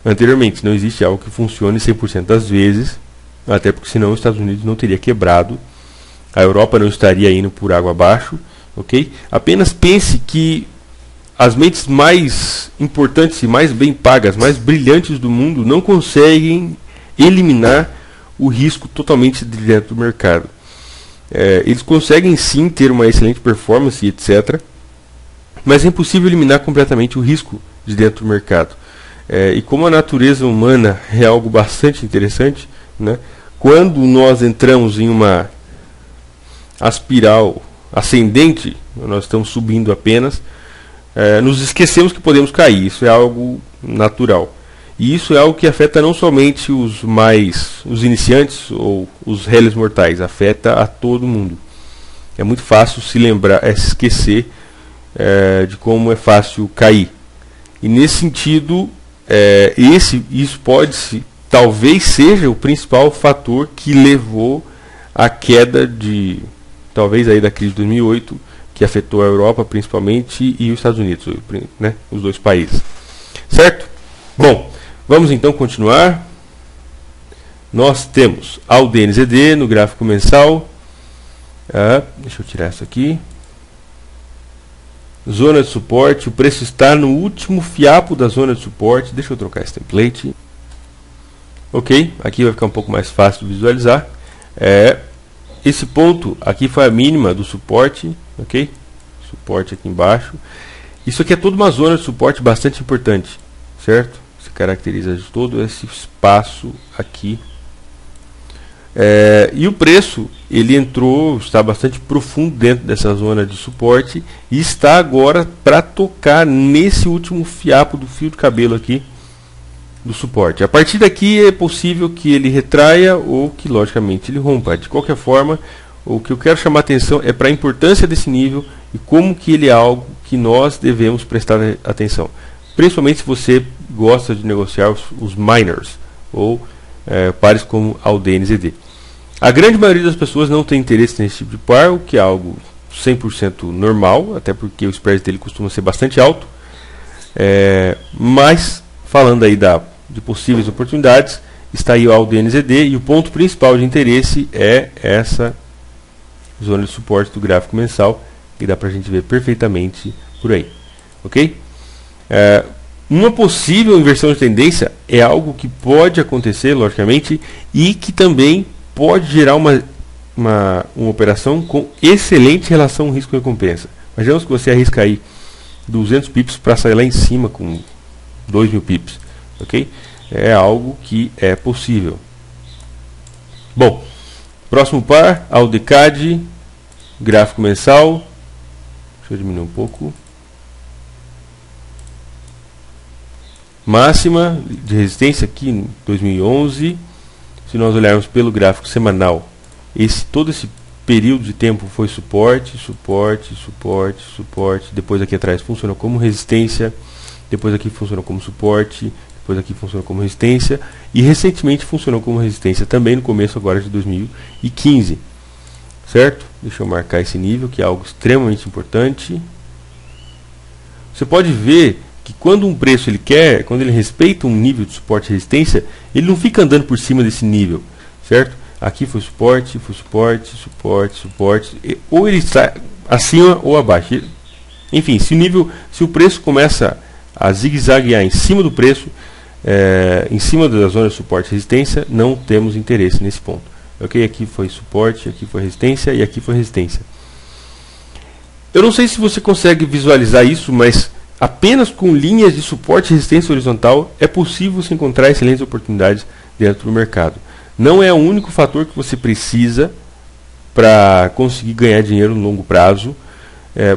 anteriormente. Não existe algo que funcione 100% das vezes, até porque senão os Estados Unidos não teria quebrado, a Europa não estaria indo por água abaixo, ok? Apenas pense que as mentes mais importantes e mais bem pagas, mais brilhantes do mundo não conseguem eliminar o risco totalmente de dentro do mercado. Eles conseguem sim ter uma excelente performance, etc., mas é impossível eliminar completamente o risco de dentro do mercado. E como a natureza humana é algo bastante interessante, né, quando nós entramos em uma espiral ascendente, nós estamos subindo apenas, nos esquecemos que podemos cair. Isso é algo natural. E isso é algo que afeta não somente os iniciantes ou os réis mortais, afeta a todo mundo. É muito fácil se lembrar, se esquecer de como é fácil cair. E nesse sentido, isso talvez seja o principal fator que levou à queda talvez aí da crise de 2008, que afetou a Europa principalmente e os Estados Unidos, né, os dois países. Certo? Bom, vamos então continuar. Nós temos ao DNZD no gráfico mensal. Deixa eu tirar isso aqui. Zona de suporte, o preço está no último fiapo da zona de suporte. Deixa eu trocar esse template. Ok, aqui vai ficar um pouco mais fácil de visualizar. Esse ponto aqui foi a mínima do suporte, ok? Suporte aqui embaixo. Isso aqui é toda uma zona de suporte bastante importante, certo? Se caracteriza de todo esse espaço aqui. E o preço, ele está bastante profundo dentro dessa zona de suporte e está agora para tocar nesse último fiapo do fio de cabelo aqui do suporte. A partir daqui é possível que ele retraia ou que logicamente ele rompa. De qualquer forma, o que eu quero chamar a atenção é para a importância desse nível e como que ele é algo que nós devemos prestar atenção. Principalmente se você gosta de negociar os miners ou pares como ao DNZD. A grande maioria das pessoas não tem interesse nesse tipo de par, o que é algo 100% normal, até porque o spread dele costuma ser bastante alto. Mas falando aí de possíveis oportunidades, está aí o AUDNZD e o ponto principal de interesse é essa zona de suporte do gráfico mensal, que dá para a gente ver perfeitamente por aí. Ok? Uma possível inversão de tendência é algo que pode acontecer, logicamente, e que também pode gerar uma operação com excelente relação risco-recompensa. Imaginemos que você arrisca aí 200 pips para sair lá em cima com 2.000 pips. Ok? É algo que é possível. Bom, próximo par, AUDCAD, gráfico mensal. Deixa eu diminuir um pouco. Máxima de resistência aqui em 2011. Se nós olharmos pelo gráfico semanal, todo esse período de tempo foi suporte, suporte, suporte, suporte. Depois aqui atrás funcionou como resistência. Depois aqui funcionou como suporte. Depois aqui funcionou como resistência. E recentemente funcionou como resistência também no começo agora de 2015. Certo? Deixa eu marcar esse nível, que é algo extremamente importante. Você pode ver que quando um preço quando ele respeita um nível de suporte e resistência, ele não fica andando por cima desse nível, certo? Aqui foi suporte, suporte, ou ele está acima ou abaixo. Enfim, se o preço começa a zigue-zaguear em cima do preço, em cima da zona de suporte e resistência, não temos interesse nesse ponto. Ok? Aqui foi suporte, aqui foi resistência e aqui foi resistência. Eu não sei se você consegue visualizar isso, mas apenas com linhas de suporte e resistência horizontal é possível se encontrar excelentes oportunidades dentro do mercado. Não é o único fator que você precisa para conseguir ganhar dinheiro no longo prazo,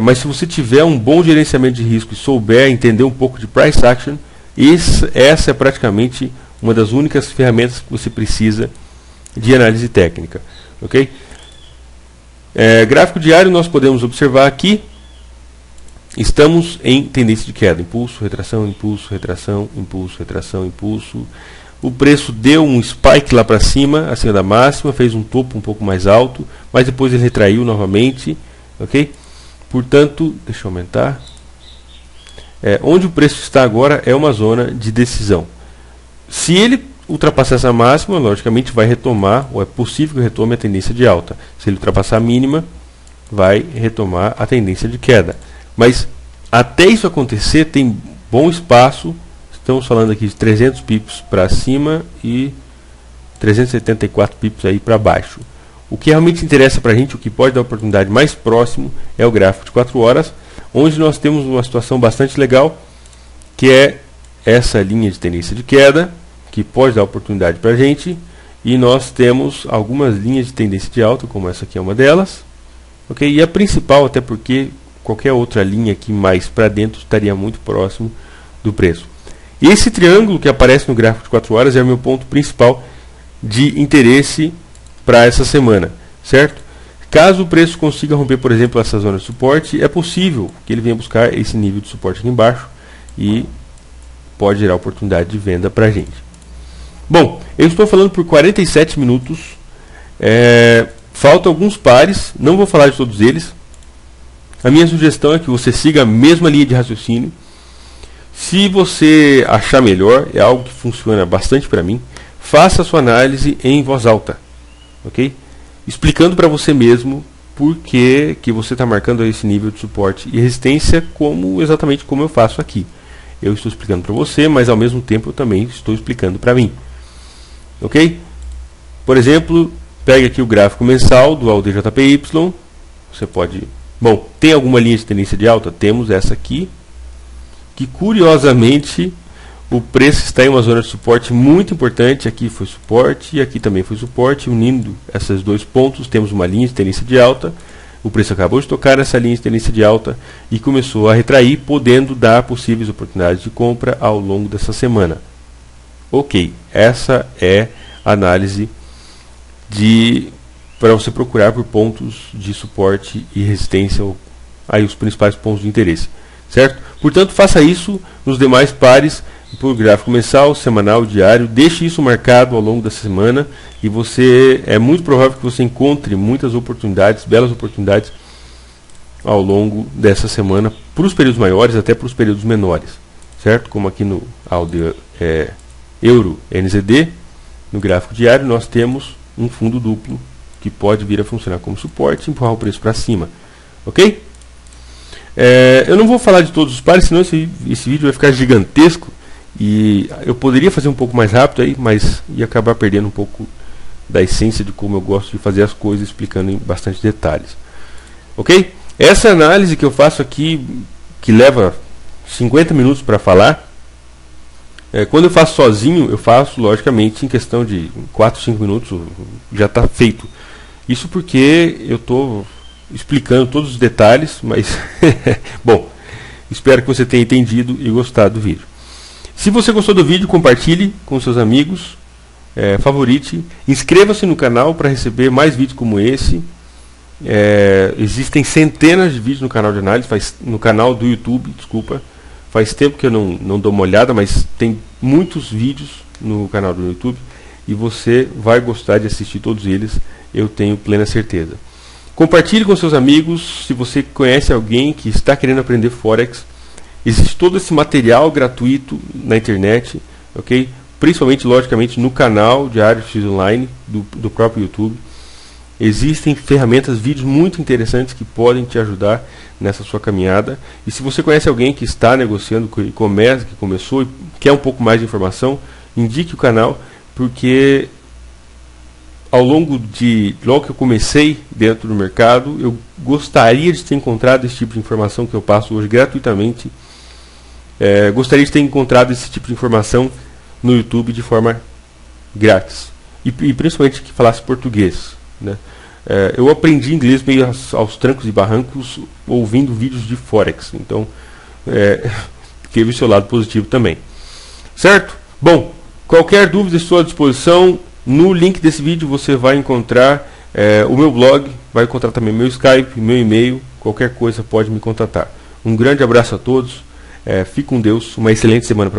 mas se você tiver um bom gerenciamento de risco e souber entender um pouco de price action, essa é praticamente uma das únicas ferramentas que você precisa de análise técnica. Ok? Gráfico diário, nós podemos observar aqui, estamos em tendência de queda, impulso, retração, impulso, retração, impulso, retração, impulso. O preço deu um spike lá para cima, acima da máxima, fez um topo um pouco mais alto, mas depois ele retraiu novamente, ok? Portanto, deixa eu aumentar. Onde o preço está agora é uma zona de decisão. Se ele ultrapassar essa máxima, logicamente vai retomar, ou é possível que retome a tendência de alta. Se ele ultrapassar a mínima, vai retomar a tendência de queda. Mas até isso acontecer, tem bom espaço. Estamos falando aqui de 300 pips para cima e 374 pips aí para baixo. O que realmente interessa para a gente, o que pode dar oportunidade mais próximo, é o gráfico de 4 horas, onde nós temos uma situação bastante legal, que é essa linha de tendência de queda, que pode dar oportunidade para a gente, e nós temos algumas linhas de tendência de alta, como essa aqui é uma delas, ok? E a principal, até porque qualquer outra linha aqui mais para dentro estaria muito próximo do preço. E esse triângulo que aparece no gráfico de 4 horas é o meu ponto principal de interesse para essa semana, certo? Caso o preço consiga romper, por exemplo, essa zona de suporte, é possível que ele venha buscar esse nível de suporte aqui embaixo e pode gerar oportunidade de venda para a gente. Bom, eu estou falando por 47 minutos, faltam alguns pares, não vou falar de todos eles. A minha sugestão é que você siga a mesma linha de raciocínio. Se você achar melhor, é algo que funciona bastante para mim, faça a sua análise em voz alta, ok? Explicando para você mesmo por que você está marcando esse nível de suporte e resistência, exatamente como eu faço aqui. Eu estou explicando para você, mas ao mesmo tempo eu também estou explicando para mim, ok? Por exemplo, pegue aqui o gráfico mensal do ALDJPY. Você pode... Bom, tem alguma linha de tendência de alta? Temos essa aqui, que curiosamente o preço está em uma zona de suporte muito importante. Aqui foi suporte e aqui também foi suporte. Unindo esses dois pontos, temos uma linha de tendência de alta. O preço acabou de tocar nessa linha de tendência de alta e começou a retrair, podendo dar possíveis oportunidades de compra ao longo dessa semana. Ok, essa é a análise para você procurar por pontos de suporte e resistência, aí os principais pontos de interesse, certo? Portanto, faça isso nos demais pares, por gráfico mensal, semanal, diário. Deixe isso marcado ao longo da semana e é muito provável que você encontre muitas oportunidades, belas oportunidades ao longo dessa semana, para os períodos maiores até para os períodos menores, certo? Como aqui no Euro NZD, no gráfico diário, nós temos um fundo duplo que pode vir a funcionar como suporte e empurrar o preço para cima, ok? Eu não vou falar de todos os pares, senão esse vídeo vai ficar gigantesco e eu poderia fazer um pouco mais rápido aí, mas ia acabar perdendo um pouco da essência de como eu gosto de fazer as coisas, explicando em bastante detalhes, ok? Essa análise que eu faço aqui, que leva 50 minutos para falar, quando eu faço sozinho, eu faço logicamente em questão de 4, 5 minutos já está feito. Isso porque eu estou explicando todos os detalhes, mas bom, espero que você tenha entendido e gostado do vídeo. Se você gostou do vídeo, compartilhe com seus amigos, favorite, inscreva-se no canal para receber mais vídeos como esse. Existem centenas de vídeos no canal de análise, no canal do YouTube, desculpa. Faz tempo que eu não dou uma olhada, mas tem muitos vídeos no canal do YouTube e você vai gostar de assistir todos eles, eu tenho plena certeza. Compartilhe com seus amigos. Se você conhece alguém que está querendo aprender Forex, existe todo esse material gratuito na internet, ok? principalmente, logicamente, no canal de ArtFX Online do próprio YouTube. Existem ferramentas, vídeos muito interessantes que podem te ajudar nessa sua caminhada. E se você conhece alguém que está negociando, que começou e quer um pouco mais de informação, indique o canal, porque logo que eu comecei dentro do mercado, eu gostaria de ter encontrado esse tipo de informação que eu passo hoje gratuitamente. Gostaria de ter encontrado esse tipo de informação no YouTube de forma grátis. E principalmente que falasse português, né? Eu aprendi inglês meio aos trancos e barrancos ouvindo vídeos de Forex. Então, teve o seu lado positivo também. Certo? Bom, qualquer dúvida estou à disposição. No link desse vídeo você vai encontrar o meu blog, vai encontrar também meu Skype, meu e-mail. Qualquer coisa pode me contatar. Um grande abraço a todos. Fique com Deus. Uma excelente semana para vocês.